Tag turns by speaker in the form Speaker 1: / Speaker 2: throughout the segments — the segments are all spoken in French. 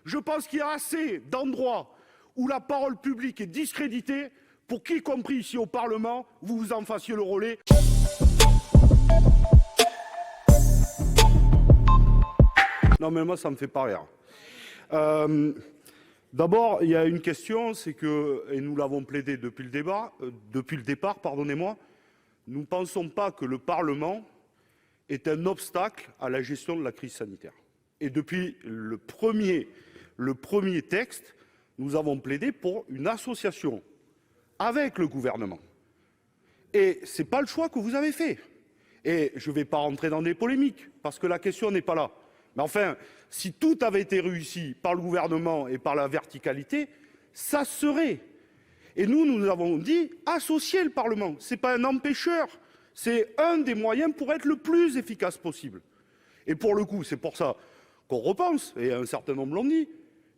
Speaker 1: Je pense qu'il y a assez d'endroits où la parole publique est discréditée pour qu'y compris ici au Parlement, vous vous en fassiez le relais. Non mais moi ça me fait pas rire. D'abord, il y a une question, c'est que, et nous l'avons plaidé depuis le départ, pardonnez-moi, nous ne pensons pas que le Parlement est un obstacle à la gestion de la crise sanitaire. Et depuis le premier texte, nous avons plaidé pour une association avec le gouvernement. Et ce n'est pas le choix que vous avez fait. Et je ne vais pas rentrer dans des polémiques, parce que la question n'est pas là. Mais enfin, si tout avait été réussi par le gouvernement et par la verticalité, ça serait. Et nous avons dit associer le Parlement. Ce n'est pas un empêcheur, c'est un des moyens pour être le plus efficace possible. Et pour le coup, c'est pour ça qu'on repense, et un certain nombre l'ont dit,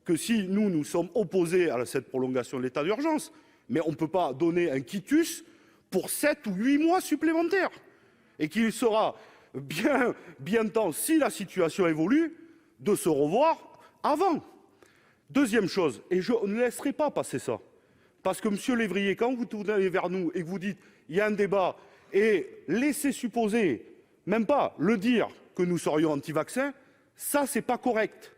Speaker 1: que si nous sommes opposés à cette prolongation de l'état d'urgence, mais on ne peut pas donner un quitus pour 7 ou 8 mois supplémentaires. Et qu'il sera bien temps, si la situation évolue, de se revoir avant. Deuxième chose, et je ne laisserai pas passer ça, parce que, M. Lévrier, quand vous tournez vers nous et que vous dites il y a un débat, et laissez supposer, même pas le dire, que nous serions anti-vaccins, ça, c'est pas correct.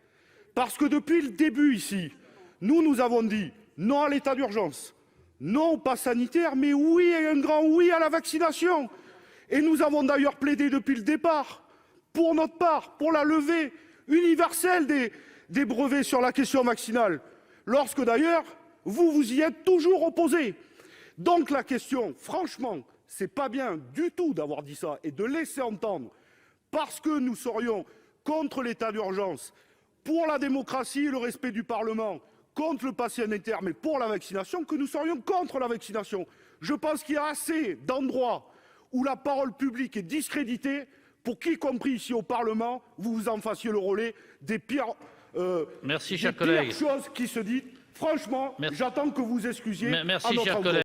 Speaker 1: Parce que depuis le début ici, nous avons dit non à l'état d'urgence, non au pass sanitaire, mais oui et un grand oui à la vaccination. Et nous avons d'ailleurs plaidé depuis le départ, pour notre part, pour la levée universelle des brevets sur la question vaccinale, lorsque d'ailleurs, vous y êtes toujours opposés. Donc la question, franchement, c'est pas bien du tout d'avoir dit ça et de laisser entendre, parce que nous serions contre l'état d'urgence, pour la démocratie et le respect du Parlement, contre le pass sanitaire, mais pour la vaccination, que nous serions contre la vaccination. Je pense qu'il y a assez d'endroits où la parole publique est discréditée pour qu'y compris ici au Parlement, vous vous en fassiez le relais des pires,
Speaker 2: Merci, chers collègues.
Speaker 1: choses qui se disent. Franchement, j'attends que vous excusiez à notre endroit.